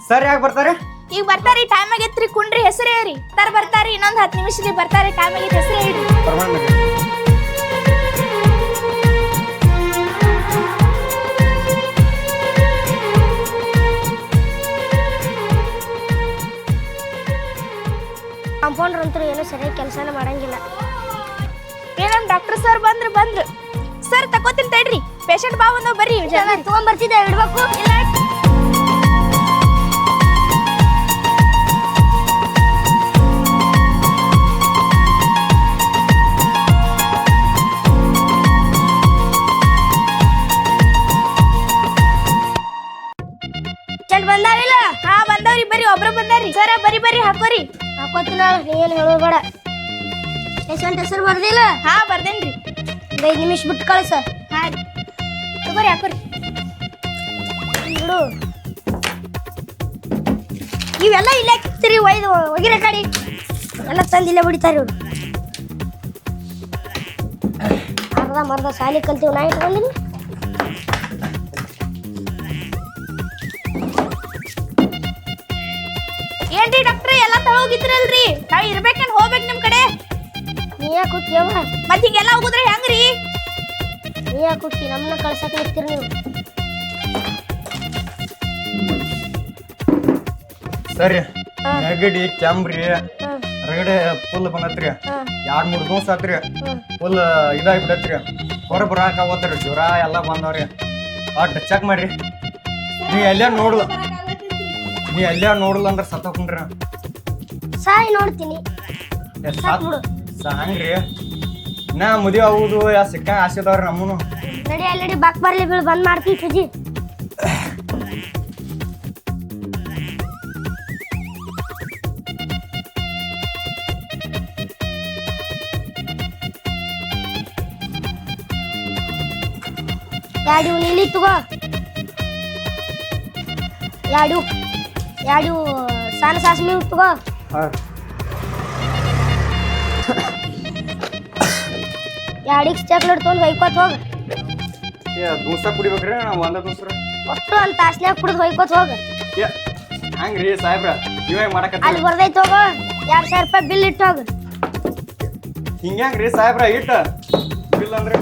Sir ಯಾಕೆ ಬರ್ತಾರೆ? ಈಗ ಬರ್ತಾರಿ, ಟೈಮ್ ಆಗೈತ್ರಿ, ಕುಂಡ್ರಿ ಹೆಸರು ಹೇಳ್ರಿ. ಬರ್ತಾರಿ, ಇನ್ನೊಂದು 10 ನಿಮಿಷದಲ್ಲಿ ಬರ್ತಾರೆ, ಟೈಮ್ ಆಗೈತಿ, ಹೆಸರು ಹೇಳ್ರಿ. ಕಾಂಪೌಂಡರ್ ಅಂತೂ ಏನೋ ಸರಿಯಾಗಿ ಕೆಲಸನ ಮಾಡಂಗಿಲ್ಲ. ಏನಮ್ ಡಾಕ್ಟರ್ ಸರ್ ಬಂದ್ರು ಸರ್, ತಕೋತೀನಿ ತಡ್ರಿ, ಪೇಷಂಟ್ ಬಾ ಬಂದವ್ ಬರ್ರಿ. ತಗೊಂಡ್ಬರ್ತಿದ್ದೆ, ಇಡ್ಬೇಕು ಇಲ್ಲ. ಬಂದಾವಿಲ್ಲ? ಹಾ ಬಂದವ್ರಿ, ಬರ್ರಿ, ಒಬ್ರು ಬಂದಾರ್ರಿ. ಸರ ಬರ್ರಿ ಹಾಕೋರಿ. ಹಾಕೋತಿನ, ಏನು ಹೇಳೋಬೇಡ. ಪೇಷಂಟ್ ಹೆಸರು ಬರ್ದಿಲ್ಲ? ಹಾ ಬರ್ದೇನ್ರಿ. 5 ನಿಮಿಷ ಬಿಟ್ಟು ಕಳ್ಸ. ಹಾ ರೀ, ತಗೋರಿ ಹಾಕೋರಿ. ಬಿಡು, ಇವೆಲ್ಲ ಇಲ್ಲೇ ಕಿತ್ತೀರಿ, ಒಗಿರ ಕಡೆ ಎಲ್ಲ ತಂದು ಇಲ್ಲೇ ಬಿಡ್ತಾರೆ ಇವ್ರು. ಅರ್ಧ ಸಾಲಿ ಕಲ್ತೀವಿ, ನಾ ಇಟ್ಕೊಂಡಿನಿ. ಏನ್ರಿ ಡಾಕ್ಟ್ರ ಎಲ್ಲ ತಳೋಗಿದ್ರಲ್ರಿ, ನಾವ್ ಇರ್ಬೇಕೇನ್ ಹೋಗ್ಬೇಕು ನಿಮ್ ಕಡೆ? ನೀ ಯಾಕೆ ಹೋಗ್ತೀಯವ? ಮತ್ ಹಿಂಗೆಲ್ಲ ಹೋಗುದ್ರೆ ಹೆಂಗ್ರಿ? ನೀ ಯಾಕೆ ಹೋಗ್ತಿ? ನಮ್ಮನ್ನ ಕಳ್ಸಕ್ ಹೋಗ್ತೀರಿ ನೀವು. ಸರಿ, ನೆಗಡಿ ಕೆಮ್ರಿ ಹೊರಗಡೆ ಫುಲ್ ಬಂದತ್ರಿ. 2-3 ದಿವಸ ಆತ್ರಿ, ಫುಲ್ ಇದಾಗ್ಬಿಡತ್ರಿ. ಹೊರ ಬರಾಕ ಹೋಗ್ತಾರಿ, ಜ್ವರ ಎಲ್ಲ ಬಂದವ್ರಿ. ಒಟ್ಟು ಚೆಕ್ ಮಾಡ್ರಿ. ನೀ ಎಲ್ಲೇ ನೋಡಲ್ಲ ಅಂದ್ರೆ ಸತ್ತೋಕೊಂಡ್ರಿ. ಸಾಯಿ ನೋಡ್ತೀನಿ. ಸಾಂಗ್ರಿ ನಾ ಮದುವೆ ಆಗುದು ಸಿಕ್ಕ ಆಸೆ ಅದಾವ್ರಿ ನಮ್ಮನು. ನಡಿ ಅಲ್ಲಡಿ ಬಾಕ್ ಬರ್ಲಿ ಬೀಳು, ಬಂದ್ ಮಾಡ್ತೀನಿ ಸುಜಿ. ಯಾಡು ನೀಲಿ ತಗೋ, ಯಾಡು ಸಣ್ಣ ಸಾಸ್ಮಿ ತಗೋ. ಯಾಡಿಗೆ ಚಾಕ್ಲೇಟ್ ತೊಗೊಂಡು ಹೊಯ್ಕೋತ ಹೋಗ. ದೂಸ ಕುಡಿಬೇಕ್ರಿ ನಾವು ಒಂದ ದೂಸ್ರ ಒಟ್ಟು ಒಂದು ತಾಸ್ನ್ಯಾಗ ಕುಡಿದು ಹೊಯ್ಕೋತ ಹೋಗ. ಹಂಗ್ರಿ ಸಾಹೇಬ್ರ, ಇವಾಗ ಮಾಡಕ ಅಲ್ಲಿ ಬರ್ದೈತೆ ಹೋಗು, 2000 ರೂಪಾಯಿ ಬಿಲ್ ಇಟ್ಟು ಹೋಗು. ಹಿಂಗ್ಯಾಂಗ್ರಿ ಸಾಹೇಬ್ರ ಇಟ್ಟ ಬಿಲ್ ಅಂದ್ರೆ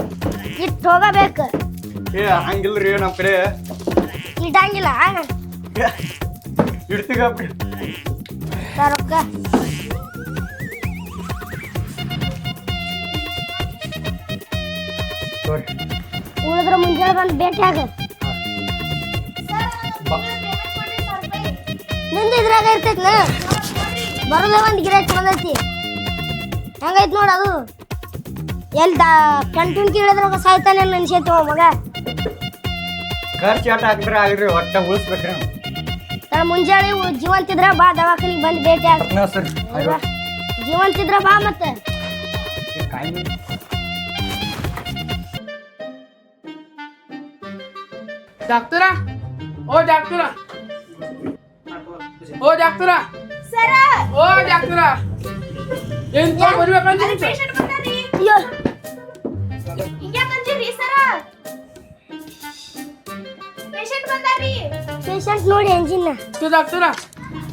ಇಟ್ಟು ಹೋಗಬೇಕು. ಹಂಗಿಲ್ರಿ ನಮ್ ಕಡೆ ಇಡಂಗಿಲ್ಲ. ಇಡ್ತೀಗಪ್ರಿ ರೊಕ್ಕ ಉಳಿದ್ರ ಮುಂಜಾನೆ ಬಂದು ಭೇಟಿ ಆಗ. ನಿಂದು ಇದ್ರಾಗ ಇರ್ತೈತಿ, ಬರೋದೇ ಒಂದು ಗಿರಾಕಿ ಬಂದೈತಿ. ಹೆಂಗೈತಿ ನೋಡ ಅದು. ಎಲ್ಲಿ ಕಂಟಿನ್ಯೂ ಕೇಳಿದ್ರಾಗ ಸಾಯ್ತಾನೆ ನೆನ್ಸೈತಿ ಮಗ. ಖರ್ಚು ಆಟ ಹಾಕಿದ್ರೆ ಆಗ್ರಿ, ಒಟ್ಟ ಉಳಿಸ್ಬೇಕ್ರಿ. ಮುಂಜಾನೆ ಜೀವಂತಿದ್ರ ಬಾ, ದವಾಖಾನಿಗೆ ಬಂದು ಭೇಟಿ ಆಗ. ಜೀವಂತಿದ್ರ ಬಾ. ಮತ್ತೆ ಡಾಕ್ಟರ, ಓ ಡಾಕ್ಟರ, ಸರ, ಓ ಡಾಕ್ಟರ, ಏನ್ ಬರ್ಬೇಕಂತ ಪೇಷಂಟ್ ಬಂದಾರಿ. ಅಯ್ಯೋ ಹಿಂಗ್ಯಾಕಂತೀರಿ ಸರ? ಪೇಷಂಟ್ ಬಂದಾರಿ. ಪೇಷಂಟ್ ನೋಡಿ ಎಂಜಿನ್.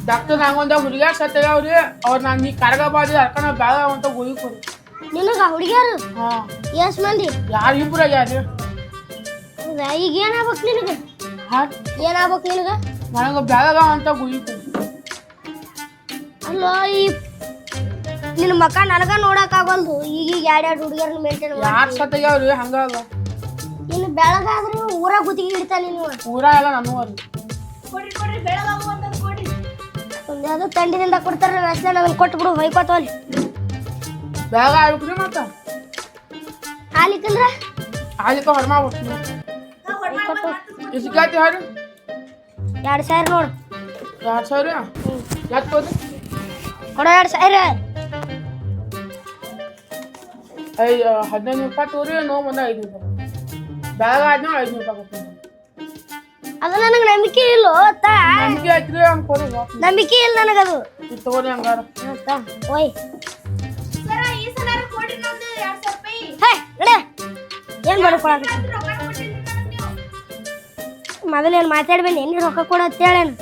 ಡಾಕ್ಟರ್ ನಂಗೊಂದ ಹುಡುಗ್ಯಾರ ಸತ್ತವ್ರಿ, ಅವ್ರು ನಾನು ಈ ಕರಗ ಬಾದಿ ಅರ್ಕಣ ಬ್ಯಾಗ ಅಂತ ಗೋಗಿ ಕೊಡಿ. ನಿನಗ ಹುಡುಗಿಯರು ಹಾ ಎಷ್ಟ್ ಮಂದಿ? ಯಾರು ಇಬ್ರು ಯಾರು? ಹೌದಾ, ಈಗ ಏನಾಗ್ಬೇಕು ನಿನಗ? ಏನಾಗ್ಬೇಕು ನಿನಗ? ನನಗ ಬ್ಯಾಗ ಅಂತ ಗೋಗಿ ಕೊಡಿ. ಅಲ್ಲೋ, ಈ ನಿನ್ನ ಮಕ್ಕ ನನಗ ನೋಡಕ್ ಆಗಲ್ದು. ಈಗ 2 ಹುಡುಗಿಯರನ್ನ ಮೇಂಟೈನ್ ಮಾಡಿ. ಯಾರು ಸತ್ತವ್ರಿ ಹಂಗಲ್ಲ. ಇನ್ನು ಬೆಳಗಾದ್ರೆ ಊರಾಗ ಗುತ್ತಿಗೆ ಹಿಡಿತಾನೆ ನೀವು. ಊರ ಎಲ್ಲ ನಾನು ಅದು ಕೊಡ್ರಿ ಬೆಳಗಾಗು ಅಂತ ಕೊಡ್ರಿ. ಒಂದು ಯಾವ್ದೋ ತಂಡಿನಿಂದ ಕೊಡ್ತಾರ, ವ್ಯಾಸನ ನಮಗೆ ಕೊಟ್ಟು ಬಿಡು, ಹೊಯ್ಕೋತವಲ್ಲಿ. ಬ್ಯಾಗ ಆಗ್ಬೇಕ್ರಿ. ಮತ್ತ ಹಾಲಿಕ್ಕಂದ್ರ ಆಲಿಕ ಹೊರ ಮಾಡ್ಬಿಡ್ತೀನಿ. ಇಸ್ಕಾತಿ ಹಾರಿ 2000 ನೋಡು. 2000 ಎತ್ತೋದು ಕೊಡ 2000. 15 ರೂಪಾಯಿ ತೋರಿ, ನೋವು ಬಂದ 5 ರೂಪಾಯಿ. ಬ್ಯಾಗ ಆದ್ನ 5 ರೂಪಾಯಿ ಕೊಡ್ತೀನಿ. ಅದು ನನಗೆ ನಂಬಿಕೆ ಇಲ್ಲ. ನಂಬಿಕೆ ಐತ್ರಿ ಅನ್ಕೋರಿ. ನಂಬಿಕೆ ಇಲ್ಲ ನನಗದು. ತಗೋರಿ ಹಂಗಾರ. ಓಯ್ ಸರ, ಈ ಸಲ ಕೊಡ್ರಿ ನಮ್ದು 2000 ರೂಪಾಯಿ. ಹೇ ನಡೆ, ಏನ್ ಮಾಡ್ಕೊಳಕ? ರೊಕ್ಕ ಕೊಟ್ಟಿಲ್ಲ ನೀವು. ಮೊದಲೇನು ಮಾತಾಡ್ಬೇಡಿ, ಎಲ್ಲಿ ರೊಕ್ಕ ಕೊಡೋದು ಹೇಳೇನು?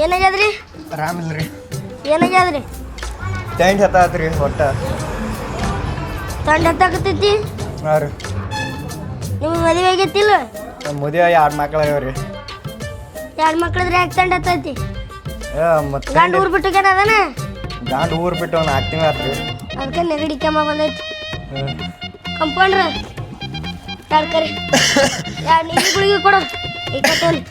ಏನಾಗ್ಯದ್ರಿ ಆರಾಮಿಲ್ರಿ ಏನಾಗ್ಯದ್ರಿ ಟೈಂಟ್ ಹತ್ತಾತ್ರಿ ಒಟ್ಟ ತಂಡ ಹತ್ತಾಕತೈತಿ ಹಾಂ ರೀ ನಿಮ್ಗೆ ಮದುವೆ ಆಗೈತಿಲ್ಲ ನಮ್ಮ ಮದುವೆ 2 ಮಕ್ಳು ಆಗ್ಯಾವ್ರಿ 2 ಮಕ್ಳಿದ್ರೆ ಯಾಕೆ ತಂಡ ಹತ್ತೈತಿ ಮತ್ತೆ ಗಂಡು ಊರ್ ಬಿಟ್ಟು ಅದಾನ ಗಾಂಡ್ ಊರು ಬಿಟ್ಟು ಒಂದು 4 ತಿಂಗಳು ಆತ್ರಿ ಅದಕ್ಕೆ ನೆಗಡಿ ಕೆಮ್ಮ ಬಂದೈತಿ ಕಂಪೌಂಡ್ರ ತರಕಾರಿ 2 ನೀಲಿ ಗುಳಿಗೆ ಕೊಡು ಈಕತ್ತೋಲಿ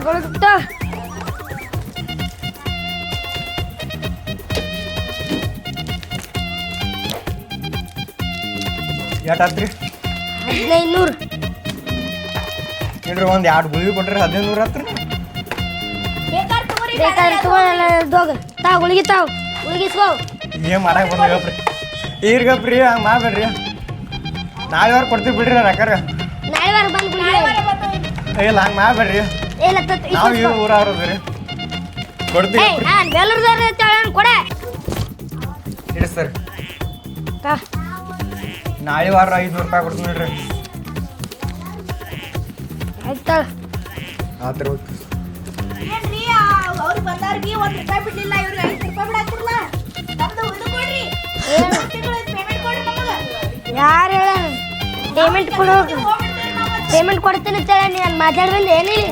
ಕೊಡುತ್ತ ಎಷ್ಟಾತ್ರಿ 1500 ಇಲ್ರಿ ಒಂದು 2 ಗುಳಿಗೆ ಕೊಟ್ರಿ 1500 ಆತ್ರಿ ಬೇಕಾದ್ರೆ ತಗೋಗ ತಾವ್ ಗುಳಿಗೆ ಗುಳಿಗಿಸ್ಕೋ ಏನು ಮಾಡಕ್ಕೆ ಬಂದಾಗಪ್ರಿ ಈರ್ಗಪ್ರಿ ಹಂಗೆ ಮಾಡಬೇಡ್ರಿ ನಾಳೆ ಕೊಡ್ತೀವಿ ಬಿಡ್ರಿ ರೊಕ್ಕ ನಾಳೆ ವಾರ ಬಂದು ಗುಳಿಗೆ ಇಲ್ಲ ಹಂಗೆ ಮಾಡಬೇಡ್ರಿ ಇಲ್ಲ ನಾವು ಈ ಊರವ್ರದ್ರಿ ರೀ ಕೊಡ್ತೀವಿ ನಾನು ಬೇಲೂರ್ದವ್ರ ಕೊಡೆ ಇಡಿ ಸರ್ ನಾಳೆ ವಾರ 500 ರೂಪಾಯಿ ಕೊಡ್ತೀನಿ ನೋಡ್ರಿ ಆಯ್ತಾ ಆತ್ರಿ ಓಕೆ ಏನ್ರಿ ಅವ್ರು ಬಂದವ್ರಿಗೆ 1 ರೂಪಾಯಿ ಬಿಡ್ಲಿಲ್ಲ ಇವ್ರಿಗೆ 5 ರೂಪಾಯಿ ಬಿಡಾಕ್ತಿರಲ್ಲ ನಮ್ದು ಉಳಿದು ಕೊಡ್ರಿ ಪೇಮೆಂಟ್ ಕೊಡ್ರಿ ನಮಗೆ ಯಾರು ಹೇಳ ಪೇಮೆಂಟ್ ಕೊಡ್ತೀನಿ ಅಂತ ಹೇಳಿ ನಾನು ಮಾತಾಡಿ ಬಂದೆ ಏನಿಲ್ಲ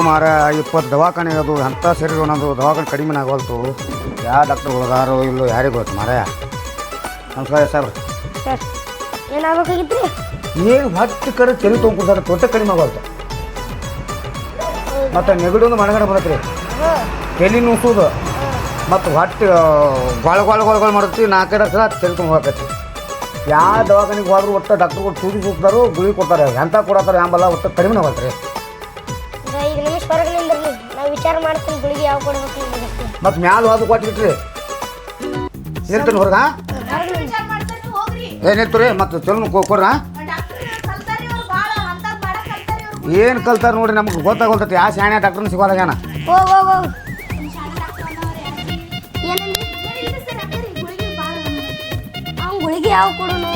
ಮಾರ 20 ದವಾಖಾನೆ ಅದು ಅಂಥ ಸರಿ ಒಂದೊಂದು ದವಾಖಾನೆ ಕಡಿಮೆ ಆಗೋಲ್ತು ಯಾವ ಡಾಕ್ಟರ್ ಉಳ್ದಾರೋ ಇಲ್ಲೋ ಯಾರಿಗೆ ಗೊತ್ತು ಮಾರ ನಮಸ್ಕಾರ ಸಾಬ್ರ ಸರ್ ಏನಾಗಬೇಕಾಗಿತ್ತು ಏನು ಹೊಟ್ಟೆ ಕಡೆ ತಲೆ ತೊಗೊಂಡ್ಕೊಡ್ತಾರೆ ತೊಟ್ಟೆ ಕಡಿಮೆ ಆಗೋಲ್ತು ಮತ್ತು ನೆಗಡಿ ಒಂದು ಮಣಗಡೆ ಬರತ್ರಿ ತಲೆ ನುಸೋದು ಮತ್ತು ಹೊಟ್ಟೆ ಗೊಳ ಮಾಡುತ್ತಿ 4 ಸಲ ತಲೆ ತುಂಬೋಕತ್ತಿ ಯಾವ ದವಾಖಾನಿಗೆ ಹೋದ್ರೂ ಒಟ್ಟು ಡಾಕ್ಟ್ರುಗಳು ಸೂಜಿ ಸುತ್ತಾರೋ ಗುಳಿ ಕೊಡ್ತಾರೆ ಎಂಥ ಕೊಡತ್ತಾರೆ ಯಾಂಬಲ್ಲ ಒಟ್ಟು ಕಡಿಮೆ ಆಗೋಲ್ತು ರೀ ಈಗ ನಿಮಿಷ ಹೊರಗೆ ನಿಂದ್ರಿ ನಾವು ವಿಚಾರ ಮಾಡ್ತೀನಿ ಗುಳಿಗೆ ಯಾವ ಕೊಡ್ಬೇಕು ಮತ್ತು ಮ್ಯಾಲ ಹೋದು ಕೊಟ್ಬಿಟ್ರಿ ನಿಲ್ತೀನಿ ಹೊರಗ ವಿಚಾರ ಮಾಡ್ತಾರೆ ಹೋಗ್ರಿ ಏನಿತ್ತು ರೀ ಮತ್ತು ಚಲೋ ಕೊಡ್ರ ಡಾಕ್ಟರ್ ಕಲ್ತಾರಿ ಅವ್ರು ಭಾಳ ಅಂತಾಗ ಮಾಡಕ್ ಕಲ್ತಾರಿ ಅವ್ರು ಏನು ಕಲ್ತಾರೆ ನೋಡ್ರಿ ನಮ್ಗೆ ಗೊತ್ತಾಗೋಲ್ತೈತಿ ಯಾವ ಶಾಣೆ ಡಾಕ್ಟರ್ನ ಸಿಗೋದಾಗ್ಯಾನ ಹೋಗ್ ಅವ್ನು ಗುಳಿಗೆ ಯಾವ ಕೊಡೋನು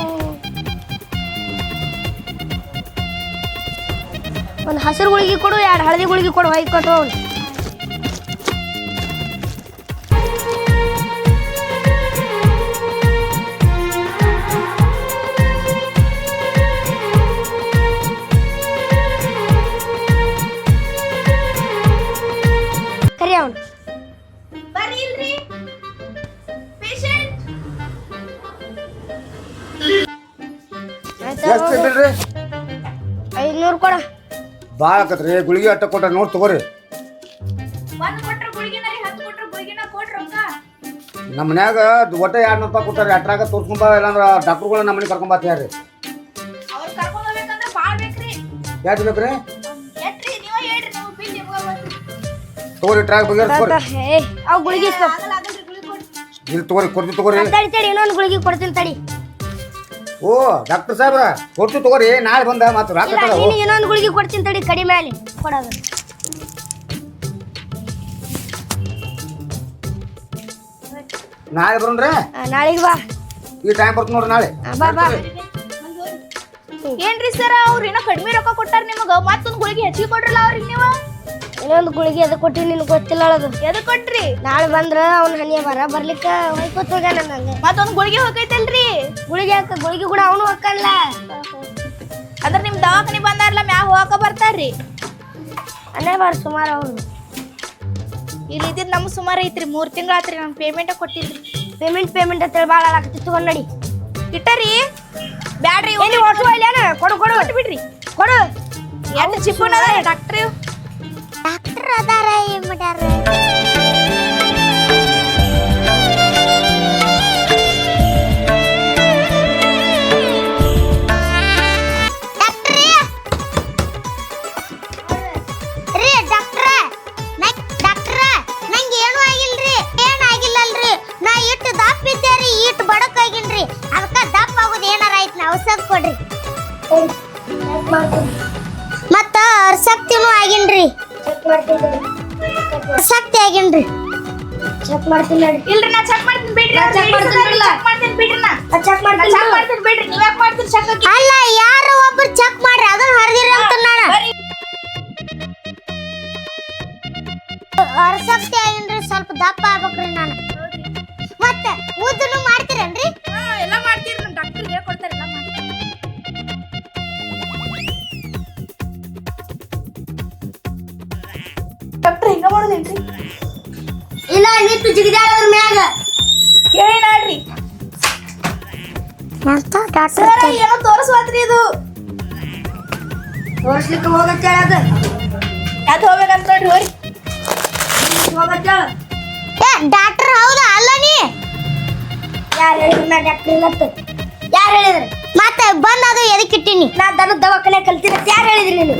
ಒಂದು ಹಸಿರು ಗುಳಿಗೆ ಕೊಡು 2 ಹಳದಿ ಗುಳಿಗೆ ಕೊಡು ಹೊಯ್ ಕೊಟ್ಟು ಅವ್ನು ಕರಿ ಅವನು ಬರ್ರಿ ಇಲ್ರಿ ಪೇಷಂಟ್ ಎಷ್ಟು ಬಿಡ್ರಿ 500 ಕೊಡ ಭಾಳ ಆಕತ್ರಿ ಗುಳಿಗೆ ಅಟ್ಟ ಕೊಟ್ಟ ನೋಡಿ ತಗೋರಿ 1 ಕೊಟ್ರ ಗುಳಿಗಿನ ರೀ 10 ಕೊಟ್ರ ಗುಳಿಗಿನ ಕೊಟ್ರ ರೊಕ್ಕ ನಮ್ಮ ಮನ್ಯಾಗ ಒಟ್ಟೆ 200 ರೂಪಾಯಿ ಕೊಟ್ಟಾರೆ ಅಟ್ರಾಗ ತೋರ್ಸ್ಕೊಂಬ ಇಲ್ಲಾಂದ್ರೆ ಡಾಕ್ಟ್ರುಗಳ ನಮ್ಮ ಮನೆ ಕರ್ಕೊಂಬತ್ತೀರಿ ಅವ್ರು ಕರ್ಕೊಂಡು ಹೋಗ್ಬೇಕಂದ್ರೆ ಭಾಳ ಬೇಕ್ರಿ ಯಾಕೆ ಬೇಕ್ರಿ ಎಟ್ರಿ ನೀವ ಹೇಳ್ರಿ ನಾವು ಬಿಲ್ ನಿಮ್ಗೆ ತಗೋರಿ ಟ್ರಾಕ್ ಬಗ್ಗೆ ತಗೋರಿ ಅವು ಗುಳಿಗೆ ಇಸ್ಕೊ ಆಗಲ್ರಿ ಗುಳಿಗೆ ಕೊಡ್ರಿ ಇಲ್ಲಿ ತಗೋರಿ ಕೊಡ್ತೀವಿ ತಗೋರಿ ತಡಿ ಇನ್ನೊಂದು ಗುಳಿಗೆ ಕೊಡ್ತೀನಿ ತಡಿ ಓ ಡಾಕ್ಟರ್ ಸಾಹೇಬ್ರ ಕೊಡ್ತೀವಿ ತಗೋರಿ ನಾಳೆ ಬಂದ ಮತ್ತು ಇಲ್ಲ ರಾತ್ರಿ ನೀನು ಇನ್ನೊಂದು ಗುಳಿಗೆ ಕೊಡ್ತೀನಿ ತಡಿ ಕಡಿಮೆ ಅಲ್ಲಿ ಕೊಡೋದು ನಾಳೆ ಬರೋಣ್ರಿ ನಾಳೆಗೆ ಬಾ ಈ ಟೈಮ್ ಬರ್ತೀನಿ ನೋಡ್ರಿ ನಾಳೆ ಬಾ ಬಾ ಏನ್ರಿ ಸರ್ ಅವ್ರು ಇನ್ನೂ ಕಡಿಮೆ ರೊಕ್ಕ ಕೊಟ್ಟಾರ ನಿಮಗ ಮತ್ತೊಂದು ಗುಳಿಗೆ ಹೆಚ್ಚಿಗೆ ಕೊಟ್ರಲ್ಲ ಅವ್ರಿಗೆ ನೀವು ಇನ್ನೊಂದು ಗುಳಿಗೆ ಅದು ಕೊಟ್ಟು ನಿನಗೆ ಗೊತ್ತಿಲ್ಲ ಅದು ಎದಕ್ ಕೊಟ್ರಿ ನಾಳೆ ಬಂದ್ರ ಅವ್ನ ಹನಿಯ ಬರ್ಲಿಕ್ಕೆ ಹೋಯ್ಕೋತ ಹೋಗ್ಯಾನ ನಂಗೆ ಮತ್ತೊಂದು ಗುಳಿಗೆ ಹೋಗೈತಲ್ರಿ ಗುಳಿಗೆ ಹಾಕ ಗುಳಿಗೆ ಕೂಡ ಅವನು ಹಾಕಲ್ಲ ಅಂದ್ರೆ ನಿಮ್ ದವಾಖಾನೆ ಬಂದಾರಲ್ಲ ಮ್ಯಾಗ ಹೋಗಕ ಬರ್ತಾರ್ರಿ ಅನ್ನೇ ಬಾರ ಸುಮಾರು ಅವನು ಇಲ್ಲಿ ಇದ್ದಿದ್ದು ನಮ್ಗೆ ಸುಮಾರು ಐತ್ರಿ 3 ತಿಂಗಳು ಆತ್ರಿ ನಮ್ಗೆ ಪೇಮೆಂಟ್ ಕೊಟ್ಟಿದ್ರಿ ಪೇಮೆಂಟ್ ಅಂತೇಳಿ ಭಾಳ ಆಕತ್ತಿತ್ತು ನೋಡಿ ಇಟ್ಟರಿ ಬ್ಯಾಡ್ರಿ ಎಲ್ಲಿ ಒಟ್ಟು ಇಲ್ಲೇನ ಕೊಡು ಬಿಡ್ರಿ ಕೊಡು ಎಷ್ಟು ಚಿಪ್ಪನ ಡಾಕ್ಟ್ರಿ ಡಾಕ್ಟರ್ ಅದಾರ ಏನ್ ಮಾಡ್ಯಾರ ಔಷಧ ಕೊಡ್ರಿ ಮತ್ತ ಶಕ್ತಿನೂ ಆಗಿನ್ರಿ ಶಕ್ತಿ ಆಗಿನ್ರಿ ಚೆಕ್ ಮಾಡ್ತೀನಿ ನೋಡಿ. ಇಲ್ರಿ ನಾ ಚೆಕ್ ಮಾಡ್ತೀನಿ ಬಿಡ್ರಿ check ಮಾಡ್ತೀನಿ ಬಿಡ್ಲಾ? ಚೆಕ್ ಮಾಡ್ತೀನಿ ಬಿಡ್ರಿ ನಾ ಚೆಕ್ ಚೆಕ್ ಮಾಡ್ತೀನಿ ಬಿಡ್ರಿ ನೀವ್ ಯಾಕೆ ಮಾಡ್ತೀರಿ ಚೆಕ್ ಅಲ್ಲ ಯಾರು ಒಬ್ರು ಚೆಕ್ ಮಾಡ್ರಿ ಅದನ್ನ ಹರಿದಿರಿ ಅಂತ ನಾನು ಶಕ್ತಿ ಆಗಿನ್ರಿ ಸ್ವಲ್ಪ ದಪ್ಪ ಆಗ್ಬೇಕ್ರಿ ನಾನು ಮತ್ತೆ ಉದ್ದನು ಮಾಡ್ತೀರೇನ್ರಿ ಎಲ್ಲ ಮಾಡ್ತೀರಿ ನಮ್ಮ ಡಾಕ್ಟರ್ ಹೇಳ್ಕೊಡ್ತಾರೆ ಎಲ್ಲ ಮಾಡ್ತೀರಿ ಡಾಕ್ಟರ್ ಹಿಂಗ ಮಾಡೋದೇನ್ರಿ ಇಲ್ಲ ನಿಂತು ಜಿಗಿದಾಡದ್ರ ಮ್ಯಾಗ ಕೇಳಿ ನೋಡ್ರಿ ಅಂತ ಡಾಕ್ಟರ್ ಸರ್ ಏನೋ ತೋರಿಸ್ವಾತ್ರಿ ಇದು ತೋರಿಸ್ಲಿಕ್ಕೆ ಹೋಗತ್ತೆ ಅದು ಯಾಕೆ ಹೋಗ್ಬೇಕಂತ ನೋಡ್ರಿ ಹೋರಿ ಹೋಗತ್ತೆ ಏ ಡಾಕ್ಟರ್ ಹೌದಾ ಅಲ್ಲ ನೀ ಯಾರು ಹೇಳಿದ್ರು ನಾ ಡಾಕ್ಟರ್ ಇಲ್ಲತ್ತ ಯಾರು ಹೇಳಿದ್ರು ಮತ್ತೆ ಬಂದು ಅದು ಎದಕ್ಕೆ ಇಟ್ಟಿನಿ ನಾ ದನ ದವಾಖಾನೆ ಕಲ್ತಿನ ಯಾರು ಹೇಳಿದ್ರಿ ನೀನು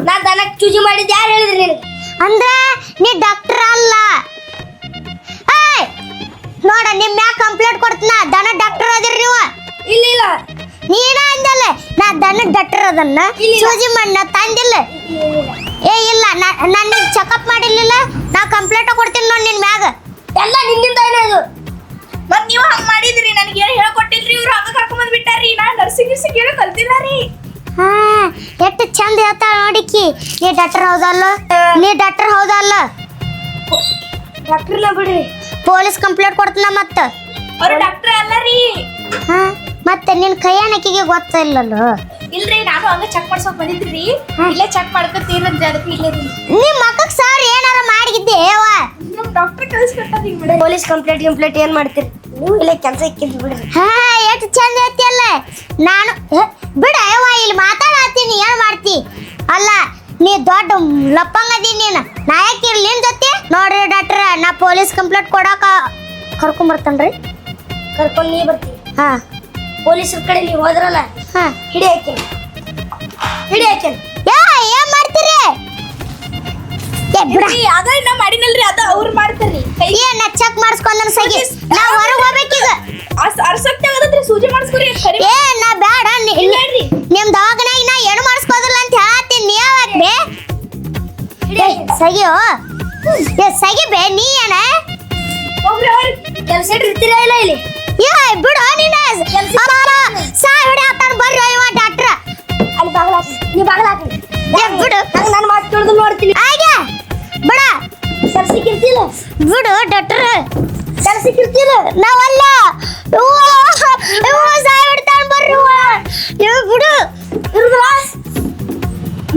ನಾ ದನಕ್ಕೆ ಚೂಜಿ ಮಾಡಿದ್ದು ಯಾರು ಹೇಳಿದ್ರಿ ನೀನು ಅಂದ್ರೆ ನೀ ಡಾಕ್ಟರ್ ಅಲ್ಲ ಏಯ್ ನೋಡ ನಿಮ್ಮ ಮ್ಯಾಗ ಕಂಪ್ಲೇಂಟ್ ಕೊಡ್ತೀನ ದನ ಡಾಕ್ಟರ್ ಅದಿರಿ ನೀವು ಇಲ್ಲ ಇಲ್ಲ ನೀನ ಅಂದಲ್ಲ ನಾ ದನ ಡಾಕ್ಟರ್ ಅದನ್ನ ಚೂಜಿ ಮಣ್ಣ ತಂದಿಲ್ಲ ಏ ಇಲ್ಲ ನನ್ನ ಚೆಕಪ್ ಮಾಡಿರ್ಲಿಲ್ಲ ನಾ ಕಂಪ್ಲೇಂಟ್ ಕೊಡ್ತೀನಿ ನೋಡಿ ನಿನ್ ಮ್ಯಾಗ ಎಲ್ಲ ನಿನ್ನಿಂದ ಇದು ಮತ್ ನೀವು ಹಂಗ ಮಾಡಿದ್ರಿ ನನಗೆ ಏನು ಹೇಳ್ಕೊಟ್ಟಿಲ್ರಿ ಇವ್ರು ಹಂಗ ಕರ್ಕೊಂಡ್ ಬಂದ್ ಬಿಟ್ಟಾರಿ ನಾ ನರ್ಸಿಂಗ್ ಗಿರ್ಸಿಂಗ್ ಹೇಳಿ ಕಲ್ತಿಲ್ಲ ರೀ ಹಾ ಎಷ್ಟು ಚಂದ ಹೇಳ್ತಾಳ ನೋಡಿಕಿ ನೀ ಡಾಕ್ಟರ್ ಹೌದಲ್ಲ ನೀ ಡಾಕ್ಟರ್ ಹೌದಲ್ಲ ಡಾಕ್ಟರ್ನ ಬಿಡ್ರಿ ಪೊಲೀಸ್ ಕಂಪ್ಲೇಂಟ್ ಕೊಡ್ತೀನ ಮತ್ತ ಅವ್ರು ಡಾಕ್ಟರ್ ಅಲ್ಲ ರೀ ಹಾ ಮತ್ತೆ ನಿನ್ ಕೈಯಾನಕಿಗೆ ಗೊತ್ತಿಲ್ಲಲ್ಲ ಇಲ್ರಿ ನಾನು ಹಂಗ ಚೆಕ್ ಮಾಡ್ಸೋಕ್ ಬಂದಿದ್ರಿ ಇಲ್ಲೇ ಚೆಕ್ ಮಾಡ್ಕೊತೀರಂತ ಅದಕ್ಕೆ ಇಲ್ಲೇ ರೀ ನಿಮ್ ಮಕ್ಕಕ್ ಸರ್ ಏನಾರ ಮಾಡಿದ್ದೆ ಯವ್ವ ನಮ್ ಡಾಕ್ಟರ್ ಕಳಿಸ್ಕೊಟ್ಟಾರಿ ಬಿಡ ಪೊಲೀಸ್ ಕಂಪ್ಲೇಂಟ್ ಏನ್ ಮಾಡ್ತೀರಿ ನೀವು ಇಲ್ಲೇ ಕೆಲಸ ಇಕ್ಕಿದ್ ಬಿಡ್ರಿ ಹಾ ಎಷ್ಟು ಚಂದ ಐತಿಯಲ್ಲ ನಾನು ಬಿಡ ಯವ್ವ ಇಲ್ಲಿ ಮಾತಾಡತ್ತೀನಿ ಏನ್ ಮಾಡ್ತಿ ಅಲ್ಲ ನೀ ದೊಡ್ಡ ಲಪ್ಪಂಗದಿ ನೀನು ನಾಯಕ್ ಇರ್ಲಿ ನಿನ್ ಜೊತೆ ನೋಡ್ರಿ ಡಾಕ್ಟರ್ ನಾ ಪೊಲೀಸ್ ಕಂಪ್ಲೇಂಟ್ ಕೊಡಾಕ ಕರ್ಕೊಂಡ್ ಬರ್ತೇನ್ರಿ ಕರ್ಕೊಂಡ್ ನೀ ಬರ್ತಿ ಹಾ ಪೊಲೀಸರ ಕಡೆ ನೀವು ಹೋದ್ರಲ್ಲ ಹಾ ಹಿಡಿ ಹಾಕಿ ಏನ್ ಮಾಡ್ತೀರಿ ಏ ಬಿಡ ಅದ ನಾ ಮಾಡಿನಲ್ರಿ ಅದ ಅವ್ರು ಮಾಡ್ತಾರ್ರಿ ಕೈ ಏನ್ ಚೆಕ್ ಮಾಡಿಸ್ಕೊಂಡ್ ಸಗಿ ನಾ ಹೊರಗೆ ಹೋಗ್ಬೇಕೀಗ ಅರ್ಸಕ್ತಿ ಆಗದ್ರಿ ಸೂಜಿ ಮಾಡಿಸ್ಕೊರಿ ಖರಿ ಏ ನಾ ಬೇಡ ಇಲ್ಲಾಡ್ರಿ ನಿಮ್ ದವಾಖಾನಾಗ ನಾ ಏನು ಮಾಡಿಸ್ಕೋದಿಲ್ಲ ಅಂತ ಹೇಳತ್ತೀನಿ ನೀ ಯಾವತ್ ಬೇ ಸಗಿಯೋ ಏ ಸಗಿ ಬೇ ನೀ ಏನ ಹೋಗ್ರಿ ಅವ್ರಿ ಕೆಲಸ ಇರ್ತೀರಾ ಇಲ್ಲ ಇಲ್ಲಿ ಏ ಬಿಡು ನೀನ ಸಾ ಹಿಡಿ ಆತಾನ ಬರ್ರಿ ಇವ ಡಾಕ್ಟ್ರ ಅಲ್ಲಿ ಬಾಗಲ ನೀ ಬಾಗಲ ಹಾಕಿ ಏ ಬಿಡು ಹಂಗ ನಾನು ಮಾತು ಕೇಳಿದ್ರು ನೋಡ್ತೀನಿ ಆಗೆ ಬಿಡ ಕೆಲಸಕ್ಕೆ ಇರ್ತಿಲ್ಲ ಬಿಡು ಡಾಕ್ಟರ್ ಕೆಲಸಕ್ಕೆ ಇರ್ತಿಲ್ಲ ನಾವಲ್ಲ ಸಾ ಹಿಡ್ತಾನ ಬರ್ರಿ ಇವ ಬಿಡು ಇರುದಿಲ್ಲ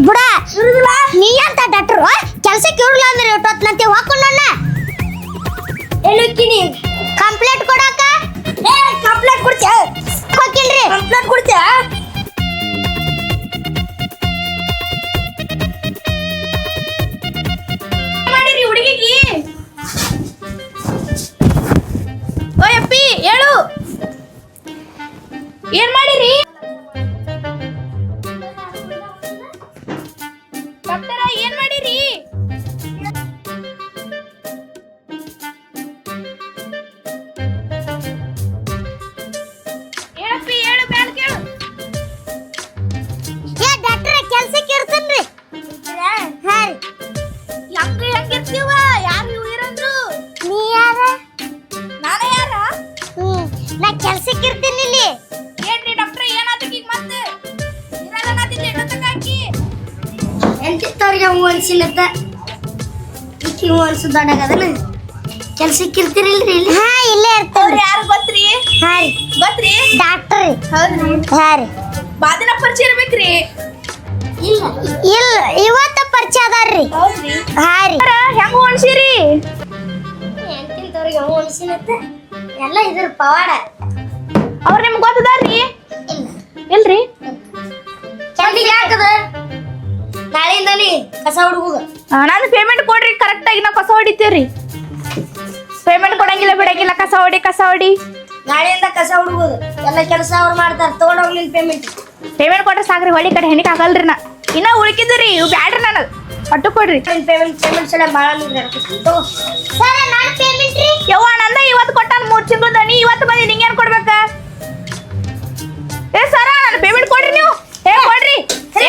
ಬಿಡ ಇರುದಿಲ್ಲ ನೀ ಅಂತ ಡಾಕ್ಟರ್ ಕೆಲಸಕ್ಕೆ ಇರಲ್ಲ ಅಂದ್ರೆ ಇಟ್ಟೊತ್ನಂತೆ ಹಾಕೊಂಡು ನನ್ನ ಎಲ್ಲಿಕ್ಕಿನಿ ಕಂಪ್ಲೇಂಟ್ ಕೊಡಾಕ ಏ ಕಂಪ್ಲೇಂಟ್ ಕೊಡ್ತೀಯ ಹೋಗಿಲ್ರಿ ಕಂಪ್ಲೇಂಟ್ ಕೊಡ್ತೀಯ ಮಾಡಿರಿ ಹುಡುಗಿಗೆ ಓಯಪ್ಪಿ ಹೇಳು ಏನ್ ಮಾಡಿರಿ ಡಾಕ್ಟರ ಏನ್ ಮಾಡಿರಿ ಹೇಳಪ್ಪಿ ಹೇಳು ಬ್ಯಾಲ್ ಕೇಳು ಏ ಡಾಕ್ಟರ್ ಕೆಲಸಕ್ಕೆ ಇರ್ತೀನ್ರಿ ಹಾ ರೀ ಹೆಂಗಿರ್ತೀವ ಯಾರು ಇರಂದ್ರು ನೀ ಯಾರ ನಾನ ಯಾರ ನಾ ಕೆಲ್ಸಕ್ಕೆ ಇರ್ತೀನಿ ಇಲ್ಲಿ ಏನ್ರಿ ಡಾಕ್ಟರ್ ಏನಾತಕ್ಕೆ ಈಗ ಮತ್ತೆ ಇರಲ್ಲ ನಾತಿದ್ದೆ ಎಷ್ಟೊತ್ತಕ್ಕೆ ಹಾಕಿ ಎಂತಿತ್ತವ್ರಿಗೆ ಹೂ ಅನ್ಸಿಲ್ಲತ್ತ ಈಕಿ ಹೂ ಅನ್ಸು ದೊಡ್ಡಗದನ ಕೆಲ್ಸಕ್ಕೆ ಇರ್ತೀರಿಲ್ರಿ ಇಲ್ಲಿ ಹಾ ಇಲ್ಲೇ ಅವ್ರು ಇರ್ತೇವ್ರಿ ಯಾರು ಗೊತ್ತ್ರಿ ಹಾ ರೀ ಗೊತ್ತ್ರಿ ಡಾಕ್ಟರ್ ರೀ ಹೌದ್ರಿ ಹಾ ರೀ ಬಾದಿನ ಪರಿಚಯ ಇರ್ಬೇಕ್ರಿ ಇಲ್ಲ ಇವತ್ತ ಪರಿಚಯ ಅದಾರ್ರಿ ಹೌದ್ರಿ ಹಾ ರೀ ಹೆಂಗ ಅನ್ಸಿರಿ ಎಂತಿಂತವ್ರಿಗೆ ಹೂ ಅನ್ಸಿಲ್ಲತ್ತ ಎಲ್ಲ ಇದ್ರ ಪವಾಡ ಅವ್ರ ನಿಮ್ಗೆ ಗೊತ್ತದಾರ್ರಿ ಇಲ್ರಿ ಚಂದಿಗೆ ಹಾಕದ ನಾಳೆಯಿಂದ ನೀ ಕಸ ಹುಡುಗುದು ನಾನು ಪೇಮೆಂಟ್ ಕೊಡ್ರಿ ಕರೆಕ್ಟ್ ಆಗಿ ನಾವು ಕಸ ಹೊಡಿತೀವ್ರಿ ಪೇಮೆಂಟ್ ಕೊಡಂಗಿಲ್ಲ ಬಿಡಂಗಿಲ್ಲ ಕಸ ಹೊಡಿ ನಾಳೆಯಿಂದ ಕಸ ಹುಡುಗುದು ಎಲ್ಲ ಕೆಲಸ ಅವ್ರು ಮಾಡ್ತಾರ ತಗೊಂಡೋಗಿ ನಿನ್ ಪೇಮೆಂಟ್ ಕೊಟ್ರೆ ಸಾಕ್ರಿ ಹೊಳಿ ಕಡೆ ಹೆಣಿಕ್ ಆಗಲ್ರಿ ನಾ ಇನ್ನ ಉಳ್ಕಿದ್ರಿ ಇವ್ ಬ್ಯಾಡ್ರಿ ನನಗ್ ಒಟ್ಟು ಕೊಡ್ರಿ ಪೇಮೆಂಟ್ ಎಲ್ಲ ಭಾಳ ಸರ್ ನಾನು ಪೇಮೆಂಟ್ ರೀ ಯವ್ವ ನಂದ ಇವತ್ತು ಕೊಟ್ಟಾನ 3 ತಿಂಗಳದ ನೀ ಇವತ್ತು ಬಂದಿ ನಿಂಗೆ ಏನ್ ಕೊಡ್ಬೇಕ ಏ ಸರ ನಾನು ಪೇಮೆಂಟ್ ಕೊಡ್ರಿ ನೀವು ಏ ಕೊಡ್ರಿ ಏ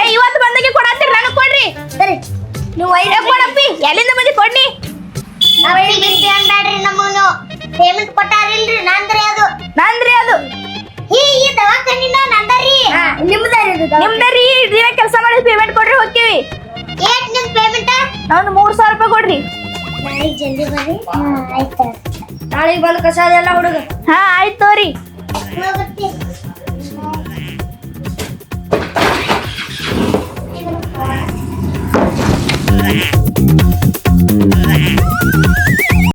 ಬರ್ರಿ ನೀವು ಯಾಕ್ ಮಾಡಪ್ಪಿ ಎಲ್ಲಿಂದ ಬಂದಿ ಕೊಡ್ನಿ ಅನ್ಬೇಡ್ರಿ ನಮ್ಮನು ಪೇಮೆಂಟ್ ಕೊಟ್ಟಾರಿಲ್ರಿ ನಂದ್ರಿ ಅದು ನಂದ್ರಿ ಅದು ಈ ದವಾಖಾನಿನ ನಂದರಿ ನಿಮ್ದರಿ ದಿನ ಕೆಲಸ ಮಾಡಿ ಪೇಮೆಂಟ್ ಕೊಡ್ರಿ ಹೋಗ್ತೀವಿ ಏಟ್ ನಿಮ್ ಪೇಮೆಂಟ್ ನಾವೊಂದು 3,000 ರೂಪಾಯಿ ಕೊಡ್ರಿ ನಾಳೆಗೆ ಜಲ್ದಿ ಬರ್ರಿ ಆಯ್ತು ನಾಳೆಗೆ ಬಂದು ಕಸ ಎಲ್ಲ ಹುಡುಗ ಹಾ ಆಯ್ತು ತೋರಿ ಹೋಗ್ತಿ